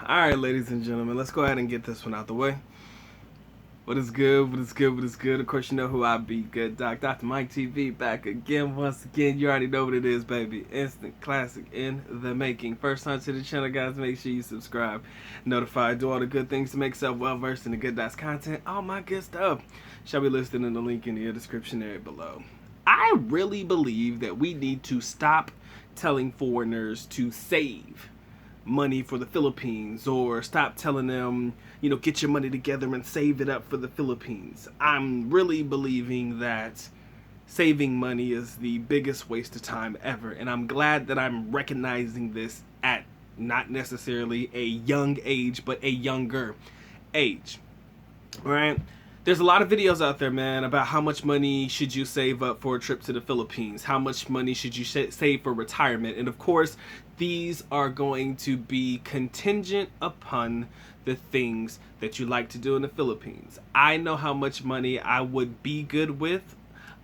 Alright, ladies and gentlemen, let's go ahead and get this one out the way. What is good? What is good? What is good? Of course, you know who I be. Good Doc. Dr. Mike TV back again. Once again, you already know what it is, baby. Instant classic in the making. First time to the channel, guys, make sure you subscribe, notify, do all the good things to make yourself well-versed in the Good Doc's content. All my good stuff shall be listed in the link in the description area below. I really believe that we need to stop telling foreigners to save money for the Philippines, or stop telling them, you know, get your money together and save it up for the Philippines. I'm really believing that saving money is the biggest waste of time ever, and I'm glad that I'm recognizing this at not necessarily a young age, but a younger age. Right? There's a lot of videos out there, man, about how much money should you save up for a trip to the Philippines, how much money should you save for retirement, and of course these are going to be contingent upon the things that you like to do in the Philippines. I know how much money I would be good with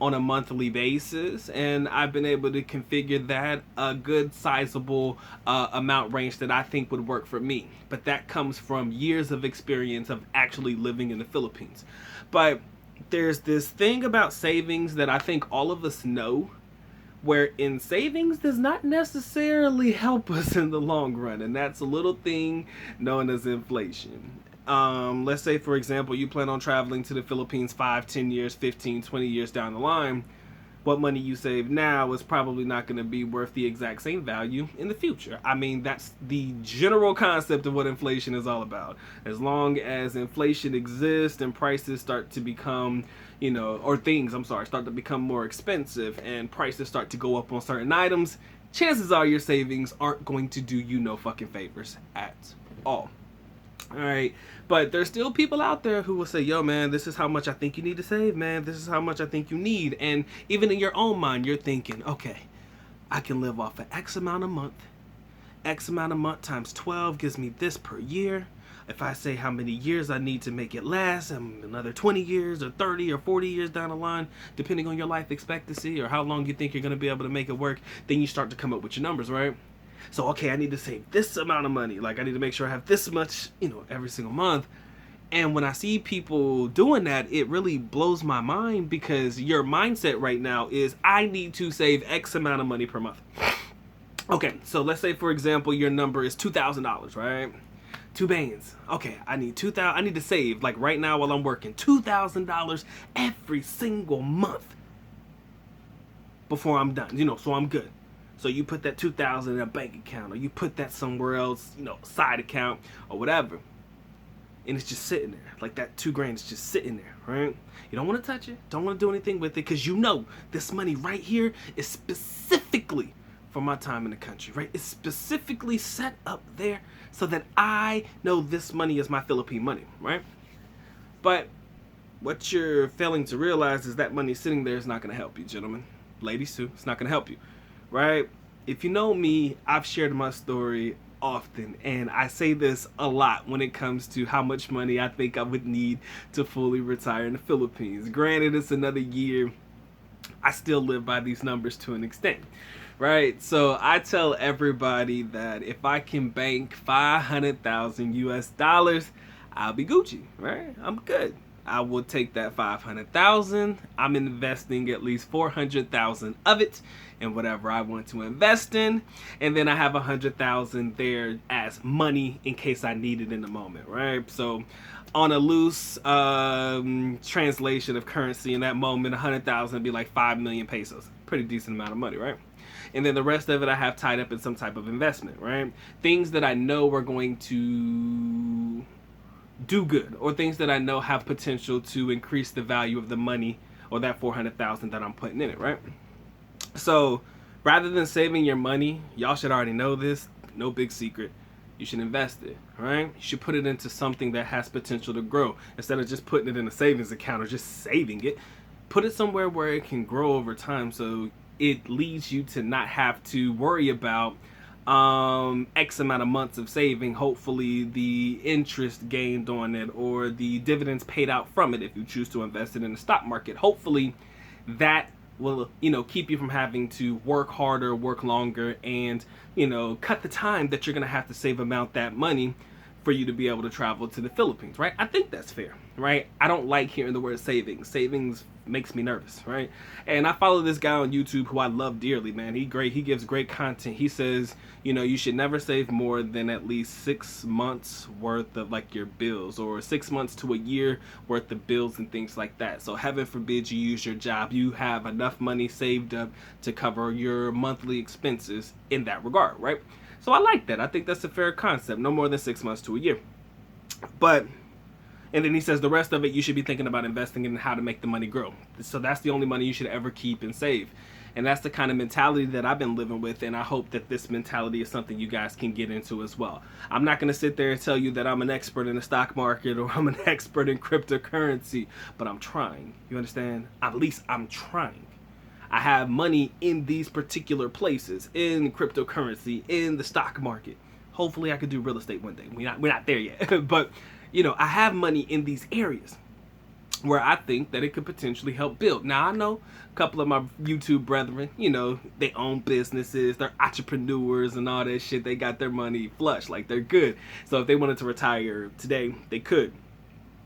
on a monthly basis, and I've been able to configure that a good sizable amount range that I think would work for me. But that comes from years of experience of actually living in the Philippines. But there's this thing about savings that I think all of us know, wherein savings does not necessarily help us in the long run, and that's a little thing known as inflation. Let's say, for example, you plan on traveling to the Philippines 5, 10 years, 15, 20 years down the line. What money you save now is probably not going to be worth the exact same value in the future. I mean, that's the general concept of what inflation is all about. As long as inflation exists and prices start to become, you know, or things, start to become more expensive and prices start to go up on certain items, chances are your savings aren't going to do you no fucking favors at all. Alright, but there's still people out there who will say, yo man, this is how much I think you need to save, man. This is how much I think you need. And even in your own mind, you're thinking, okay, I can live off of X amount a month. X amount a month times 12 gives me this per year. If I say how many years I need to make it last, another 20 years or 30 or 40 years down the line, depending on your life expectancy or how long you think you're going to be able to make it work, then you start to come up with your numbers, right? So, okay, I need to save this amount of money. Like, I need to make sure I have this much, you know, every single month. And when I see people doing that, it really blows my mind, because your mindset right now is, I need to save X amount of money per month. Okay, so let's say, for example, your number is $2,000, right? 2 bands. Okay, I need to save, like right now while I'm working, $2,000 every single month before I'm done, you know, so I'm good. So you put that $2,000 in a bank account, or you put that somewhere else, you know, side account or whatever. And it's just sitting there. Like that $2,000 is just sitting there, right? You don't want to touch it. Don't want to do anything with it, because you know this money right here is specifically for my time in the country, right? It's specifically set up there so that I know this money is my Philippine money, right? But what you're failing to realize is that money sitting there is not going to help you, gentlemen. Ladies too, it's not going to help you. Right? If you know me, I've shared my story often, and I say this a lot when it comes to how much money I think I would need to fully retire in the Philippines. Granted, it's another year. I still live by these numbers to an extent, right? So I tell everybody that if I can bank 500,000 US dollars, I'll be Gucci, right? I'm good. I will take that 500,000. I'm investing at least 400,000 of it in whatever I want to invest in, and then I have 100,000 there as money in case I need it in the moment, right? So on a loose translation of currency in that moment, 100,000 would be like 5 million pesos. Pretty decent amount of money, right? And then the rest of it I have tied up in some type of investment, right? Things that I know are going to do good, or things that I know have potential to increase the value of the money, or that 400,000 that I'm putting in it, right? So rather than saving your money, y'all should already know this, no big secret, you should invest it, right? You should put it into something that has potential to grow. Instead of just putting it in a savings account or just saving it, put it somewhere where it can grow over time, so it leads you to not have to worry about X amount of months of saving, hopefully the interest gained on it or the dividends paid out from it if you choose to invest it in the stock market. Hopefully that will, you know, keep you from having to work harder, work longer, and, you know, cut the time that you're going to have to save amount that money for you to be able to travel to the Philippines, right? I think that's fair, right? I don't like hearing the word savings. Savings makes me nervous, right? And I follow this guy on YouTube who I love dearly, man. He gives great content. He says, you know, you should never save more than at least 6 months worth of like your bills, or 6 months to a year worth of bills and things like that. So heaven forbid you use your job, you have enough money saved up to cover your monthly expenses in that regard, right? So I like that. I think that's a fair concept. No more than 6 months to a year. But, and then he says the rest of it you should be thinking about investing in how to make the money grow. So that's the only money you should ever keep and save. And that's the kind of mentality that I've been living with, and I hope that this mentality is something you guys can get into as well. I'm not going to sit there and tell you that I'm an expert in the stock market or I'm an expert in cryptocurrency, but I'm trying. You understand? At least I'm trying. I have money in these particular places, in cryptocurrency, in the stock market. Hopefully I could do real estate one day. We're not there yet. But, you know, I have money in these areas where I think that it could potentially help build. Now, I know a couple of my YouTube brethren, you know, they own businesses, they're entrepreneurs and all that shit. They got their money flush, like they're good. So if they wanted to retire today, they could.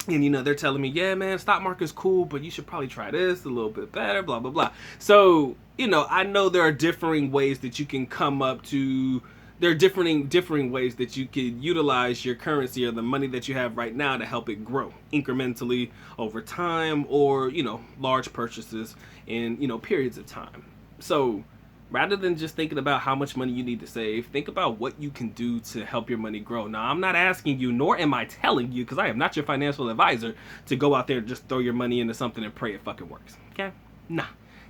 And, you know, they're telling me, yeah, man, stock market's cool, but you should probably try this a little bit better, blah, blah, blah. So, you know, I know there are differing ways that you can come up to, there are differing ways that you could utilize your currency or the money that you have right now to help it grow incrementally over time, or, you know, large purchases in, you know, periods of time. So rather than just thinking about how much money you need to save, think about what you can do to help your money grow. Now, I'm not asking you, nor am I telling you, because I am not your financial advisor, to go out there and just throw your money into something and pray it fucking works. Okay? Nah,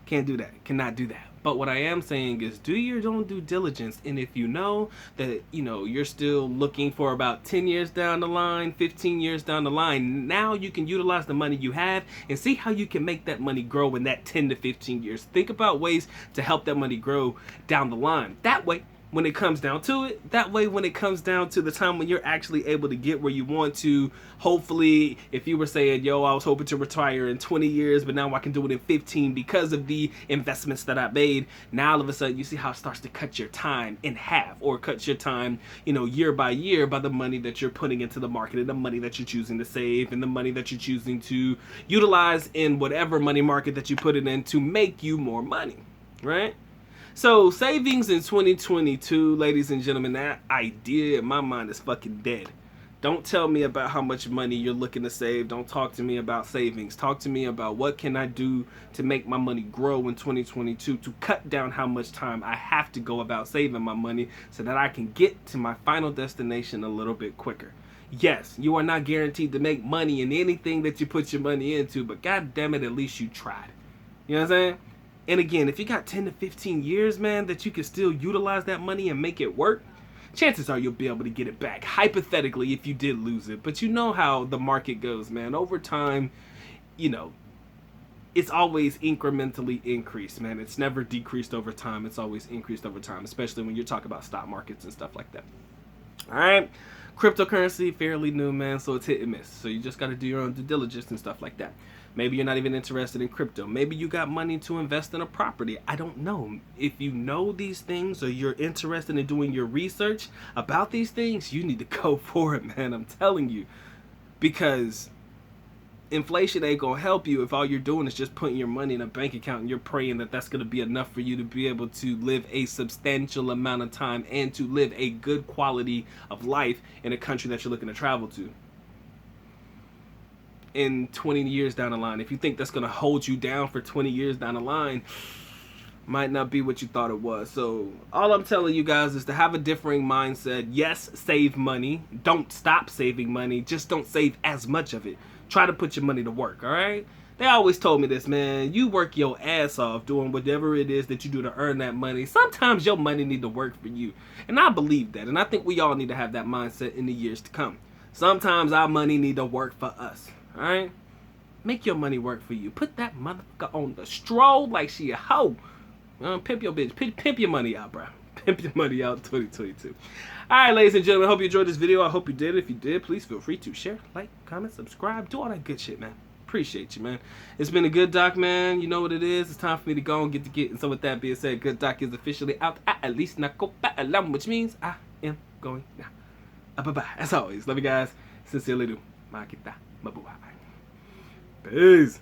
can't do that. Cannot do that. But what I am saying is do your own due diligence. And if you know that, you know, you're still looking for about 10 years down the line, 15 years down the line, now you can utilize the money you have and see how you can make that money grow in that 10 to 15 years. Think about ways to help that money grow down the line. That way, when it comes down to it, that way when it comes down to the time when you're actually able to get where you want to, hopefully, if you were saying, yo, I was hoping to retire in 20 years, but now I can do it in 15 because of the investments that I made, now all of a sudden you see how it starts to cut your time in half, or cut your time, you know, year by year, by the money that you're putting into the market, and the money that you're choosing to save, and the money that you're choosing to utilize in whatever money market that you put it in to make you more money, right? So savings in 2022, ladies and gentlemen, that idea in my mind is fucking dead. Don't tell me about how much money you're looking to save. Don't talk to me about savings. Talk to me about what can I do to make my money grow in 2022 to cut down how much time I have to go about saving my money so that I can get to my final destination a little bit quicker. Yes, you are not guaranteed to make money in anything that you put your money into, but god damn it, at least you tried. You know what I'm saying? And again, if you got 10 to 15 years, man, that you can still utilize that money and make it work, chances are you'll be able to get it back. Hypothetically, if you did lose it. But you know how the market goes, man. Over time, you know, it's always incrementally increased, man. It's never decreased over time. It's always increased over time, especially when you're talking about stock markets and stuff like that. All right. Cryptocurrency, fairly new, man, so it's hit and miss. So you just got to do your own due diligence and stuff like that. Maybe you're not even interested in crypto. Maybe you got money to invest in a property. I don't know. If you know these things, or you're interested in doing your research about these things, you need to go for it, man. I'm telling you. Because inflation ain't going to help you if all you're doing is just putting your money in a bank account and you're praying that that's going to be enough for you to be able to live a substantial amount of time and to live a good quality of life in a country that you're looking to travel to. In 20 years down the line, if you think that's going to hold you down for 20 years down the line, might not be what you thought it was. So all I'm telling you guys is to have a differing mindset. Yes, save money. Don't stop saving money. Just don't save as much of it. Try to put your money to work, all right? They always told me this, man. You work your ass off doing whatever it is that you do to earn that money. Sometimes your money need to work for you. And I believe that. And I think we all need to have that mindset in the years to come. Sometimes our money need to work for us. All right, make your money work for you. Put that motherfucker on the stroll like she a hoe. Pimp your bitch. Pimp your money out, bro. Pimp your money out 2022. All right, ladies and gentlemen, I hope you enjoyed this video. I hope you did. If you did, please feel free to share, like, comment, subscribe, do all that good shit, man. Appreciate you, man. It's been a good doc, man. You know what it is. It's time for me to go and get to get. And so with that being said, good doc is officially out. At least not go back, which means I am going now. Bye-bye. As always, love you guys. Sincerely do. Makita. Mabuhay. Peace.